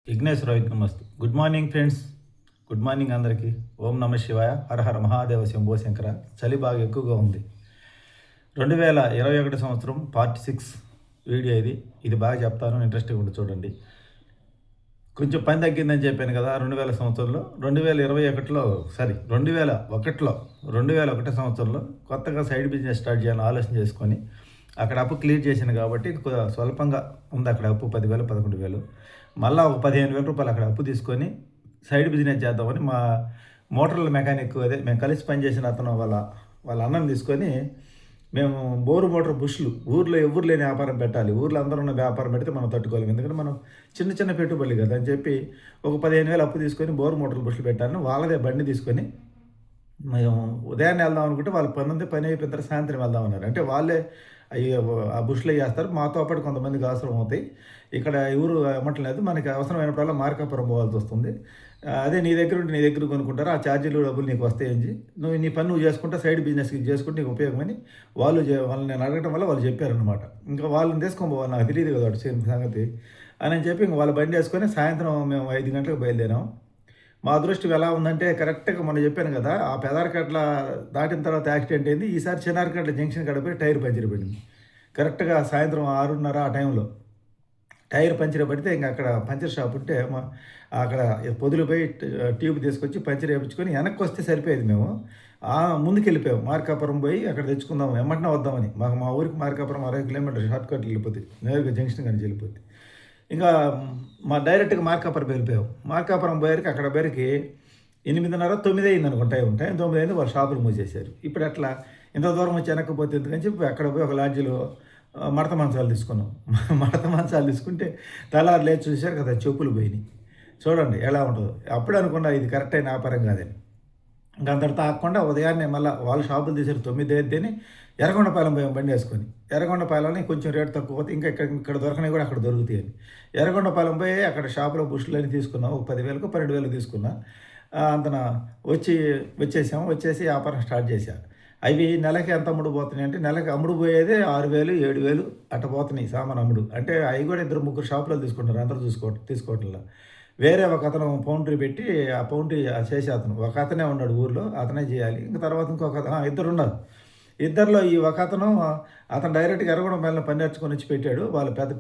విఘ్నేశ్వర విఘ్నమస్తు. Good morning friends. Good morning అందరికీ. ఓం నమ శివాయ. హర హర మహాదేవ శంభో శంకర. చలి బాగా ఎక్కువగా ఉంది. 2021 సంవత్సరం పార్ట్ 6 వీడియో ఇది. ఇది బాగా చెప్తాను, ఇంట్రెస్టింగ్ ఉంటుంది చూడండి. కొంచెం పని తగ్గిందని చెప్పాను కదా 2000 సంవత్సరంలో. 2021లో 2001 సంవత్సరంలో కొత్తగా సైడ్ బిజినెస్ స్టార్ట్ చేయాలని ఆలోచన చేసుకొని అక్కడ అప్పు క్లియర్ చేశాను కాబట్టి స్వల్పంగా ఉంది అక్కడ అప్పు 10,000 11,000. మళ్ళీ ఒక 15,000 రూపాయలు అక్కడ అప్పు తీసుకొని సైడ్ బిజినెస్ చేద్దామని మా మోటార్ల మెకానిక్ అదే మేము కలిసి పనిచేసిన అతను వాళ్ళ అన్నం తీసుకొని మేము బోరు మోటార్ బుష్లు ఊర్లో ఎవరు లేని వ్యాపారం పెట్టాలి, ఊర్లో అందరూ ఉన్న వ్యాపారం పెడితే మనం తట్టుకోలేము, ఎందుకంటే మనం చిన్న చిన్న పెట్టుబడి కదా అని చెప్పి ఒక 15,000 అప్పు తీసుకొని బోరు మోటార్ బుష్లు పెట్టాను. వాళ్ళదే బండి తీసుకొని మేము ఉదయాన్నే వెళ్దాం అనుకుంటే వాళ్ళ పని అయిపోయిన తర్వాత సాయంత్రం వెళ్దాం అన్నారు. అంటే వాళ్ళే అవి ఆ బుష్లు చేస్తారు, మాతో పాటు కొంతమందికి అవసరం అవుతాయి. ఇక్కడ ఎవరు అమ్మట్లేదు, మనకి అవసరమైనప్పుడల్లా మార్కాపురం పోవాల్సి వస్తుంది. అదే నీ దగ్గర ఉంటే నీ దగ్గర కొనుక్కుంటారు, ఆ ఛార్జీలు డబ్బులు నీకు వస్తాయని నువ్వు నీ పని నువ్వు చేసుకుంటా సైడ్ బిజినెస్కి చేసుకుంటే నీకు ఉపయోగమని వాళ్ళని నేను అడగడం వల్ల వాళ్ళు చెప్పారనమాట. ఇంకా వాళ్ళని తీసుకోవాలి, నాకు తెలియదు కదా వాడు సంగతి అని చెప్పి ఇంక వాళ్ళ బండి వేసుకొని సాయంత్రం మేము 5 గంటలకు బయలుదేరాం. మా అదృష్టం ఎలా ఉందంటే కరెక్ట్గా మనం చెప్పాను కదా, ఆ పెదారకట్ల దాటిన తర్వాత యాక్సిడెంట్ అయింది. ఈసారి చిన్నారకట్ల జంక్షన్ గడిపోయి టైర్ పంచర్ పడింది. కరెక్ట్గా సాయంత్రం 6:30 ఆ టైంలో టైర్ పంచర్ పడితే ఇంకా అక్కడ పంచర్ షాప్ ఉంటే అక్కడ పొదులుపోయి ట్యూబ్ తీసుకొచ్చి పంచర్ వేయించుకొని వెనక్కి వస్తే సరిపోయేది. మేము ముందుకు వెళ్ళిపోయాం, మార్కాపురం పోయి అక్కడ తెచ్చుకుందాం వెంటనే వద్దామని. మా ఊరికి మార్కాపురం 60 కిలోమీటర్ షార్ట్ కట్ వెళ్ళిపోతుంది, నేరుగా జంక్షన్ కానీ వెళ్ళిపోతుంది. ఇంకా డైరెక్ట్గా మార్కాపురం వెళ్ళిపోయాం. మార్కాపురం పోయేరికి అక్కడ పోయేరికి 8:30 9 అయింది అనుకుంటా. టైం 9 అయింది, వాళ్ళు షాపులు మూసేశారు. ఇప్పుడు అట్లా ఇంత దూరం వచ్చి వెనక్కిపోతే ఎందుకని చెప్పి అక్కడ పోయి ఒక లాడ్జీలో మడత మంచాలు తీసుకున్నాం. మడత మంచాలు తీసుకుంటే తెల్లారు లేచి చూశారు కదా, చెప్పులు పోయినాయి. చూడండి ఎలా ఉంటుందో. అప్పుడు అనుకున్నా ఇది కరెక్ట్ అయిన వ్యాపారం కాదని. ఇంకా అంతటితో ఆగకుండా ఉదయాన్నే మళ్ళీ వాళ్ళు షాపులు తీసారు 9 అయితేనే ఎర్రగొండపాలెం పోయాం బండి వేసుకొని. ఎర్రగొండపాలెంని కొంచెం రేటు తక్కువ పోతే ఇంకా ఇక్కడ దొరకనివి కూడా అక్కడ దొరుకుతాయని ఎర్రగొండపాలెం పోయి అక్కడ షాపులో బుష్లు అని తీసుకున్నాం. ఒక 10,000 12,000 తీసుకున్నా. అంతన వచ్చేసి వ్యాపారం స్టార్ట్ చేశారు. అవి నెలకి ఎంత అమ్ముడు పోతున్నాయి అంటే నెలకి అమ్ముడు పోయేదే 6,000 7,000 అట్ట పోతున్నాయి సామాన్ అమ్ముడు. అంటే అవి కూడా 2 3 షాపులో తీసుకుంటారు, అందరూ తీసుకోవట్లా. వేరే ఒక అతను పౌంట్రీ పెట్టి ఆ పౌంట్రీ చేసే ఒక అతనే ఉన్నాడు ఊర్లో, అతనే చేయాలి. ఇంకా తర్వాత ఇంకొక ఇద్దరు ఉన్నారు. ఇద్దరిలో ఈ ఒక అతను డైరెక్ట్గా ఎర్రగొండ మేళ పని నేర్చుకొని వచ్చి పెట్టాడు. వాళ్ళ పెద్ద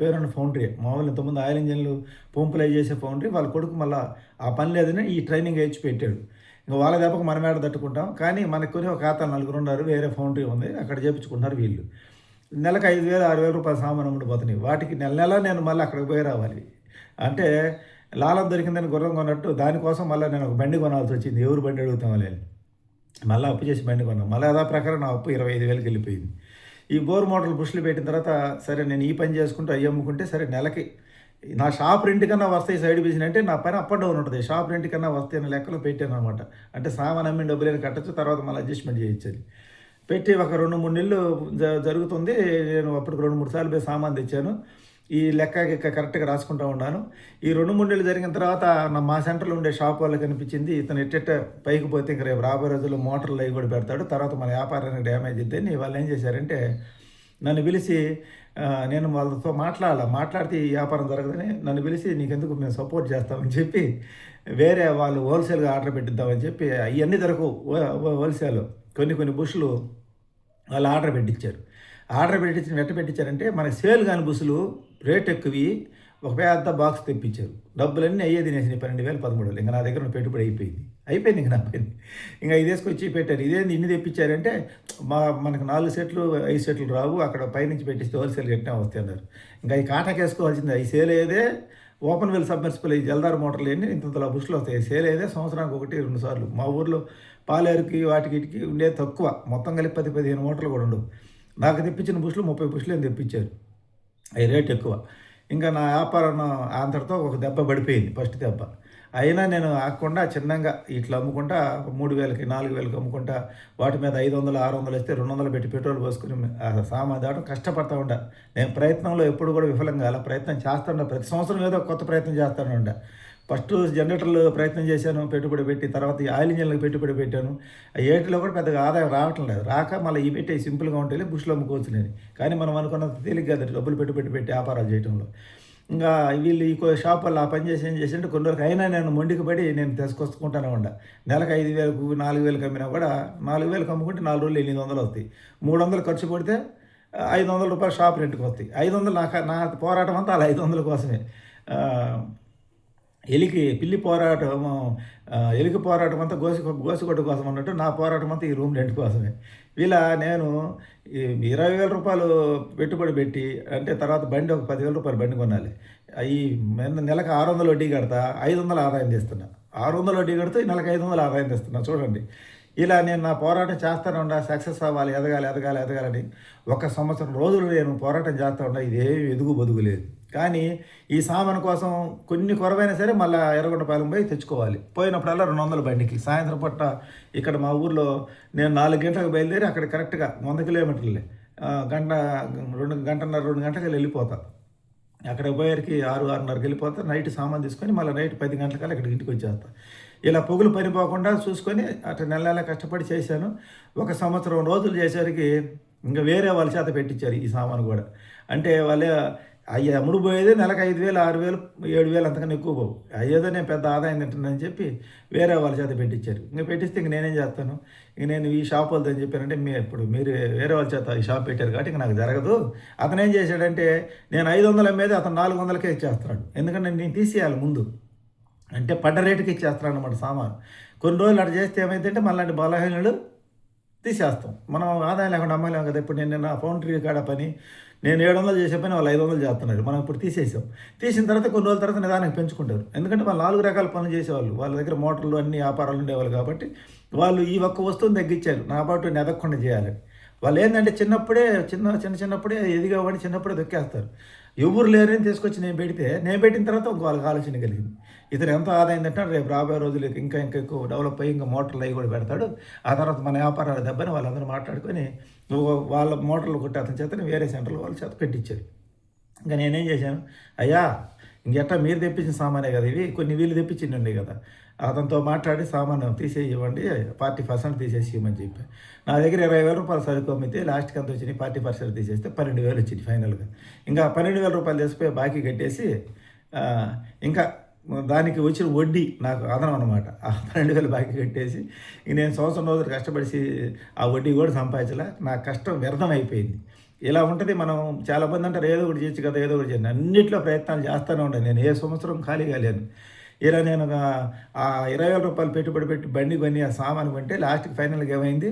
పేరున్న ఫౌండరీ, మామూలు ఇంతకుముందు ఆయిల్ ఇంజన్లు పంపులు అవి చేసే ఫౌండరీ. వాళ్ళ కొడుకు మళ్ళీ ఆ పని లేదని ఈ ట్రైనింగ్ ఇచ్చి పెట్టాడు. ఇంకా వాళ్ళ దెబ్బకు మనం ఏడ తట్టుకుంటాం. కానీ మనకు కొని ఒక ఖాతాలు 4 ఉన్నారు, వేరే ఫౌండరీ ఉంది, అక్కడ చేయించుకుంటున్నారు వీళ్ళు. నెలకు 5,000 6,000 రూపాయల సామాన్ అమ్ముడిపోతున్నాయి. వాటికి నెల నేను మళ్ళీ అక్కడికి పోయి రావాలి. అంటే లాలం దొరికిందని గుర్రం కొన్నట్టు దానికోసం మళ్ళీ నేను ఒక బండి కొనాల్సి వచ్చింది. ఎవరు బండి అడుగుతాం వాళ్ళని మళ్ళీ అప్పు చేసి బండి కొన్నాం. మళ్ళీ అదా ప్రకారం నా అప్పు 25,000కి వెళ్ళిపోయింది. ఈ బోర్ మోటార్లు బుష్లు పెట్టిన తర్వాత సరే నేను ఈ పని చేసుకుంటూ అయ్యి అమ్ముకుంటే సరే నెలకి నా షాప్ రెంట్ కన్నా వస్తాయి సైడ్ బిజినెస్ అంటే నా పని అప్ అండ్ డౌన్ ఉంటుంది. షాప్ రెంట్ కన్నా వస్తాయి అనే లెక్కలో పెట్టాను అనమాట. అంటే సామాన్ అమ్మిన డబ్బులని కట్టచ్చు, తర్వాత మళ్ళీ అడ్జస్ట్మెంట్ చేయొచ్చు. పెట్టి ఒక 2-3 నెలలు జరుగుతుంది. నేను అప్పటికి 2-3 సార్లు పోయి సామాన్ తెచ్చాను. ఈ లెక్క కరెక్ట్గా రాసుకుంటూ ఉన్నాను. ఈ 2-3 నెలలు జరిగిన తర్వాత మా సెంటర్లో ఉండే షాప్ వాళ్ళకి అనిపించింది, ఇతను ఎట్టెట్ట పైకి పోతే ఇంక రేపు రాబోయే రోజుల్లో మోటార్లు అవి కూడా పెడతాడు, తర్వాత మన వ్యాపారానికి డ్యామేజ్ ఇద్దని వాళ్ళు ఏం చేశారంటే నన్ను పిలిచి, నేను వాళ్ళతో మాట్లాడితే ఈ వ్యాపారం జరగదని నన్ను పిలిచి నీకెందుకు మేము సపోర్ట్ చేస్తామని చెప్పి వేరే వాళ్ళు హోల్సేల్గా ఆర్డర్ పెట్టిద్దామని చెప్పి ఇవన్నీ దొరకవు హోల్సేల్ కొన్ని బుష్లు వాళ్ళు ఆర్డర్ పెట్టించారు. పెట్టించారంటే మనకి సేల్ కాని బుస్సులు రేట్ ఎక్కువి ఒక పెద్ద బాక్స్ తెప్పించారు. డబ్బులన్నీ అయ్యే తినేసి 12,000 13,000. ఇంకా నా దగ్గర పెట్టుబడి అయిపోయింది ఇంకా నా పని. ఇంకా ఇది తీసుకొచ్చి పెట్టారు. ఇదేంది ఇన్ని తెప్పించారంటే మనకు 4 సెట్లు 5 సెట్లు రావు, అక్కడ పైనుంచి పెట్టిస్తే హోల్సేల్ కట్టినా వస్తాయి అన్నారు. ఇంకా ఈ కాటాకేసుకోవాల్సింది. అవి సేల్ అయ్యేదే ఓపెన్ వెల్ సబ్మెర్సిబుల్ ఈ జల్దార్ మోటార్లు అన్నీ ఇంత బుష్లు వస్తాయి. సేల్ అయ్యేదే సంవత్సరానికి 1-2 సార్లు. మా ఊర్లో పాలేరుకి వాటికి ఉండేది తక్కువ, మొత్తం కలిపి 10-15 మోటార్లు కూడా ఉండవు. నాకు తెప్పించిన బుష్లు 30 బుష్లు అని తెప్పించారు. అవి రేట్ ఎక్కువ. ఇంకా నా వ్యాపారం అంతటితో ఒక దెబ్బ పడిపోయింది, ఫస్ట్ దెబ్బ. అయినా నేను ఆగకుండా చిన్నగా ఇట్లా అమ్ముకుంటా 3,000కి 4,000కి అమ్ముకుంటా, వాటి మీద 500 600 ఇస్తే 200 పెట్టి పెట్రోల్ పోసుకుని సామాన్ దాటం కష్టపడతా ఉండా. నేను ప్రయత్నంలో ఎప్పుడు కూడా విఫలంగా అలా ప్రయత్నం చేస్తుండా. ప్రతి సంవత్సరం ఏదో కొత్త ప్రయత్నం చేస్తూనే ఉండా. ఫస్ట్ జనరేటర్లు ప్రయత్నం చేశాను, పెట్టుబడి పెట్టి. తర్వాత ఈ ఆయిల్ ఇంజన్లకు పెట్టుబడి పెట్టాను. ఏటిలో కూడా పెద్దగా ఆదాయం రావటం లేదు. రాక మళ్ళీ ఈ పెట్టి సింపుల్గా ఉంటే బుష్లు అమ్ముకోవచ్చు నేను. కానీ మనం అనుకున్నంత తేలిగ్గా డబ్బులు పెట్టి వ్యాపారాలు చేయడంలో ఇంకా వీళ్ళు ఈ షాప్ వాళ్ళు ఆ పని చేసి ఏం చేసింటే కొన్ని రోజులకి అయినా నేను మొండికి పడి నేను తీసుకొచ్చుకుంటానే ఉండా. నెలకు 5,000కు 4,000కి అమ్మినా కూడా 4,000కి అమ్ముకుంటే 4 రోజులు 800 వస్తాయి. 300 ఖర్చు పెడితే రూ. 500 షాప్ రెంట్‌కి వస్తాయి. 500 నా పోరాటం అంతా అలా 500 కోసమే. పిల్లి పోరాటం ఎలికి పోరాటం అంతా గోసిగొడ్డ కోసం అన్నట్టు నా పోరాటం అంతా ఈ రూమ్ రెంట్ కోసమే. ఇలా నేను ఈ రూ. 20,000 పెట్టుబడి పెట్టి అంటే తర్వాత బండి ఒక రూ. 10,000 బండి కొనాలి. ఈ నెలకు 600 వడ్డీ కడతా 500 ఆదాయం తెస్తున్నా. 600 వడ్డీ కడుతూ నెలకు 500 ఆదాయం తెస్తున్నా చూడండి. ఇలా నేను నా పోరాటం చేస్తూనే ఉండా, సక్సెస్ అవ్వాలి, ఎదగాలని 1 సంవత్సరం రోజులు నేను పోరాటం చేస్తూ ఉండా. ఇదేమి ఎదుగు బొదుగు లేదు. కానీ ఈ సామాను కోసం కొన్ని కొరవైనా సరే మళ్ళీ ఎర్రగొండపాలెం పోయి తెచ్చుకోవాలి. పోయినప్పుడల్లా 200 బండికి. సాయంత్రం పూట ఇక్కడ మా ఊర్లో నేను 4 గంటలకు బయలుదేరి అక్కడ కరెక్ట్గా 100 కిలోమీటర్లే గంటన్నర 2 గంటలకు వెళ్ళిపోతా. అక్కడ పోయేరికి 6:30కి వెళ్ళిపోతా. నైట్ సామాన్ తీసుకొని మళ్ళీ నైట్ 10 గంటలకల్లా ఇక్కడికి ఇంటికి వచ్చేస్తా. ఇలా పొగులు పనిపోకుండా చూసుకొని అట్లా నెల కష్టపడి చేశాను. 1 సంవత్సరం రోజులు చేసేసరికి ఇంకా వేరే వాళ్ళ చేత పెట్టించారు ఈ సామాను కూడా. అంటే వాళ్ళే అమ్ముడు పోయేది నెలకు 5,000, 6,000, 7,000 అంతకన్నా ఎక్కువ పోవు. అయ్యేదో నేను పెద్ద ఆదాయం తింటున్నానని చెప్పి వేరే వాళ్ళ చేత పెట్టించారు. ఇంకా పెట్టిస్తే ఇంక నేనేం చేస్తాను. ఇంక నేను ఈ షాప్ వాళ్ళతో అని చెప్పానంటే మీరు వేరే వాళ్ళ చేత ఈ షాప్ పెట్టారు కాబట్టి ఇంక నాకు జరగదు. అతను ఏం చేశాడంటే నేను 500 అమ్మేది అతను 400కే ఇచ్చేస్తున్నాడు. ఎందుకంటే నేను తీసేయాలి ముందు. అంటే పడ్డ రేటుకి ఇచ్చేస్తున్నాడు అన్నమాట సామాను. కొన్ని రోజులు అట్లా చేస్తే ఏమైందంటే మళ్ళీ బలహీనులు తీసేస్తాం. మనం ఆదాయం లేకుండా అమ్మలేము కదా. ఇప్పుడు నేను నా ఫౌండరీ కాడ పని నేను 700 చేసే పని వాళ్ళు 500 చేస్తున్నారు. మనం ఇప్పుడు తీసేసాం. తీసిన తర్వాత కొన్ని రోజుల తర్వాత నిదానికి పెంచుకుంటారు. ఎందుకంటే వాళ్ళు 4 రకాల పనులు చేసేవాళ్ళు. వాళ్ళ దగ్గర మోటార్లు అన్ని వ్యాపారాలు ఉండేవాళ్ళు కాబట్టి వాళ్ళు ఈ ఒక్క వస్తువుని తగ్గించారు. నా పాటు ఎదగకుండా చేయాలని. వాళ్ళు ఏంటంటే చిన్నప్పుడే ఎదిగేవాడిని చిన్నప్పుడే దొక్కేస్తారు. ఎవరు లేరని తీసుకొచ్చి నేను పెట్టిన తర్వాత వాళ్ళకి ఆలోచన కలిగింది. ఇతను ఎంత ఆదాయం తింటే రేపు రాబోయే రోజులకి ఇంకా ఎక్కువ డెవలప్ అయ్యి ఇంకా మోటార్లు అవి కూడా పెడతాడు. ఆ తర్వాత మన వ్యాపారాలు దెబ్బని వాళ్ళందరూ మాట్లాడుకొని వాళ్ళ మోటార్లు కొట్టి అతని చేతని వేరే సెంటర్లో వాళ్ళ చేత పెట్టించారు. ఇంకా నేనేం చేశాను, అయ్యా ఇంకెట్టా మీరు తెప్పించిన సామానే కదా ఇవి, కొన్ని వీళ్ళు తెప్పించిండి కదా, అతనితో మాట్లాడి సామాను తీసేయమండి 40% తీసేసి ఇవ్వమని చెప్పి. నా దగ్గర 20,000 సరుకు అమ్మితే లాస్ట్కి ఎంత వచ్చినాయి 40% తీసేస్తే 12,000 వచ్చింది ఫైనల్గా. ఇంకా 12,000 తెచ్చిపోయి బాకీ కట్టేసి ఇంకా దానికి వచ్చిన వడ్డీ నాకు అదనం అనమాట. ఆ 12,000 బాకీ కట్టేసి నేను సంవత్సరం రోజులు కష్టపడి ఆ వడ్డీ కూడా సంపాదించలే. నా కష్టం వ్యర్థం అయిపోయింది. ఇలా ఉంటుంది. మనం చాలామంది అంటారు ఏదో ఒకటి చేయొచ్చు కదా, ఏదో ఒకటి చేయండి. అన్నింటిలో ప్రయత్నాలు చేస్తూనే ఉంటాను. నేను ఏ సంవత్సరం ఖాళీగా లేను. ఇలా నేను ఆ 20,000 పెట్టుబడి పెట్టి బండి కొని ఆ సామాను కొంటే లాస్ట్కి ఫైనల్గా ఏమైంది,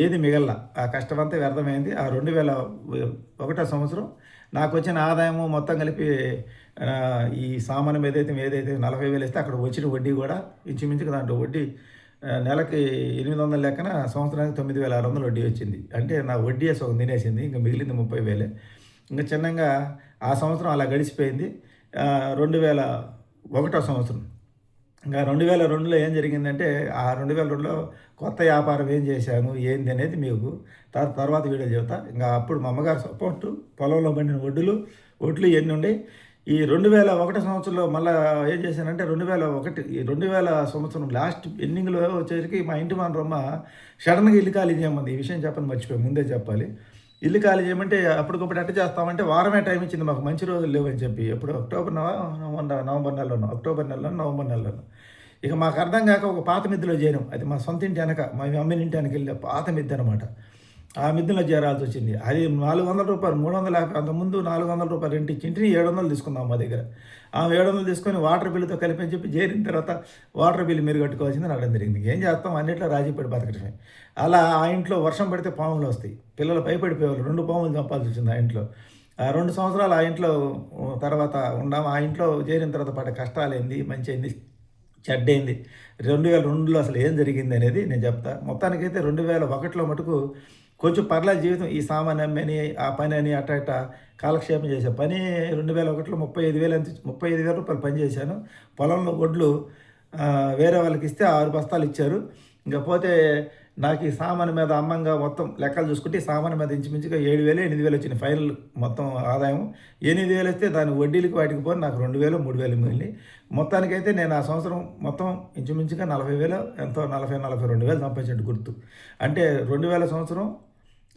ఏది మిగల. ఆ కష్టమంతా వ్యర్థమైంది. ఆ 2001 సంవత్సరం నాకు వచ్చిన ఆదాయము మొత్తం కలిపి ఈ సామాను ఏదైతే 40,000 ఇస్తే అక్కడ వచ్చిన వడ్డీ కూడా ఇంచుమించుగా దాంట్లో వడ్డీ నెలకి 800 లెక్కన సంవత్సరానికి 9,600 వడ్డీ వచ్చింది. అంటే నా వడ్డీ సగం తినేసింది. ఇంకా మిగిలింది 30,000. ఇంకా చిన్నగా ఆ సంవత్సరం అలా గడిచిపోయింది. 2001 సంవత్సరం. ఇంకా 2002లో ఏం జరిగిందంటే ఆ 2002లో కొత్త వ్యాపారం ఏం చేశాను ఏంది అనేది మీకు తర్వాత వీడియో చెబుతా. ఇంకా అప్పుడు మా అమ్మగారు సపోర్టు, పొలంలో పండిన ఒడ్లు ఇవన్నీ ఉండే. ఈ 2001 సంవత్సరంలో మళ్ళీ ఏం చేశానంటే 2000 సంవత్సరం లాస్ట్ ఎండింగ్లో వచ్చేసరికి మా ఇంటి రమ్మ సడన్గా ఇల్లు ఖాళీ చేయమంది. ఈ విషయం చెప్పని మర్చిపోయి ముందే చెప్పాలి. ఇల్లు ఖాళీ చేయమంటే అప్పటికప్పుడు ఎట్ట చేస్తామంటే వారమే టైం ఇచ్చింది మాకు, మంచి రోజులు లేవని చెప్పి. ఎప్పుడు నవంబర్ నెలలోనో. ఇక మాకు అర్థం కాక ఒక పాత మిద్దెలో చేరాం. అది మా సొంత ఇంటి వెనక, మా అమ్మిన ఇంటి వెనక వెళ్ళే పాత మిద్దె అనమాట. ఆ మిద్దెలో చేరాల్సి వచ్చింది. అది ₹400, 350. అంతకుముందు ₹400 రెంట్ ఇచ్చి ఇంటిని 700 తీసుకుందాం మా దగ్గర. ఆ 700 తీసుకొని వాటర్ బిల్లుతో కలిపి అని చెప్పి చేరిన తర్వాత వాటర్ బిల్లు మీరు కట్టుకోవాల్సింది రావడం జరిగింది. ఏం చేస్తాం, అన్నింటిలో రాజీపడి బతకటమే. అలా ఆ ఇంట్లో వర్షం పడితే పాములు వస్తాయి. పిల్లలు భయపడిపోయేవాళ్ళు. 2 పాములు చంపాల్సి వచ్చింది ఆ ఇంట్లో. 2 సంవత్సరాలు ఆ ఇంట్లో తర్వాత ఉన్నాము. ఆ ఇంట్లో చేరిన తర్వాత పడ్డ కష్టాలేంది, మంచి అయింది, చెడ్డైంది, 2002లో అసలు ఏం జరిగింది అనేది నేను చెప్తా. మొత్తానికైతే 2001లో మటుకు కొంచెం పర్లేదు జీవితం. ఈ సామాన్ అమ్మని ఆ పని అని అట్ట కాలక్షేపం చేసే పని. 2001లో 35,000 పని చేశాను. పొలంలో వడ్లు వేరే వాళ్ళకి ఇస్తే 6 బస్తాలు ఇచ్చారు. ఇంకా పోతే నాకు ఈ సామాను మీద అమ్మంగా మొత్తం లెక్కలు చూసుకుంటే ఈ సామాను మీద ఇంచుమించుగా 7,000, 8,000 వచ్చినాయి ఫైనల్ మొత్తం ఆదాయం. 8,000 వస్తే దాని వడ్డీలకు వాటికి పోయి నాకు 2,000, 3,000 మిగిలినాయి. మొత్తానికైతే నేను ఆ సంవత్సరం మొత్తం ఇంచుమించుగా 40,000 ఎంతో 42,000 సంపాదించినట్టు గుర్తు. అంటే 2000 సంవత్సరం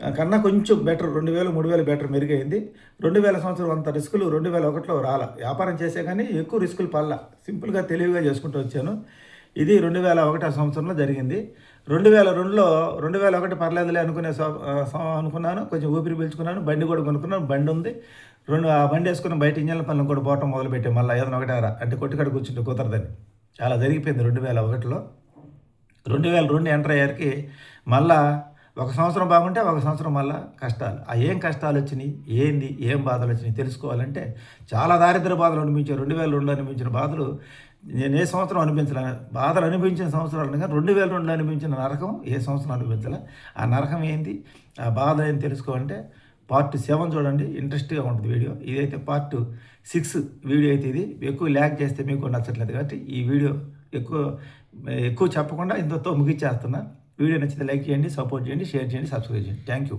కన్నా కొంచెం బెటర్ 2000, 3000 బెటర్ మెరుగైంది. 2000 సంవత్సరం అంత రిస్కులు 2001లో రాలా. వ్యాపారం చేసే కానీ ఎక్కువ రిస్కులు పడలా. సింపుల్‌గా తెలివిగా చేసుకుంటూ వచ్చాను. ఇది 2001 సంవత్సరంలో జరిగింది. 2002లో 2001 పర్లేదులే అనుకున్నాను. కొంచెం ఊపిరి పీల్చుకున్నాను. బండి కూడా కొనుక్కున్నాను. బండి ఉంది. ఆ బండి వేసుకుని బయట ఇంజన్ల పనులు కూడా పోవటం మొదలుపెట్టాం. మళ్ళీ ఏదైనా ఒకటారా అంటే కొట్టుకాడ కూర్చుంటే కుదరదని. చాలా జరిగిపోయింది 2001లో. 2002 ఎంటర్ అయ్యేసరికి మళ్ళా ఒక సంవత్సరం బాగుంటే ఒక సంవత్సరం మళ్ళా కష్టాలు. ఏం కష్టాలు వచ్చినాయి, ఏంది, ఏం బాధలు వచ్చినాయి తెలుసుకోవాలంటే చాలా దారిద్ర్య బాధలు అనిపించాయి. 2002 అనిపించిన బాధలు నేను ఏ సంవత్సరం అనిపించలే. బాధలు అనిపించిన సంవత్సరాలు కానీ 2002 అనిపించిన నరకం ఏ సంవత్సరం అనిపించలే. ఆ నరకం ఏంది, ఆ బాధ ఏంది తెలుసుకోవాలంటే పార్ట్ 7 చూడండి. ఇంట్రెస్ట్గా ఉంటుంది వీడియో. ఇదైతే పార్ట్ 6 వీడియో అయితే ఇది. ఎక్కువ ల్యాగ్ చేస్తే మీకు నచ్చట్లేదు కాబట్టి ఈ వీడియో ఎక్కువ చెప్పకుండా ఇంతతో ముగిచ్చేస్తున్నా. వీడియో నచ్చితే లైక్ చేయండి, సపోర్ట్ చేయండి, షేర్ చేయండి, సబ్స్క్రైబ్ చేయండి. Thank you.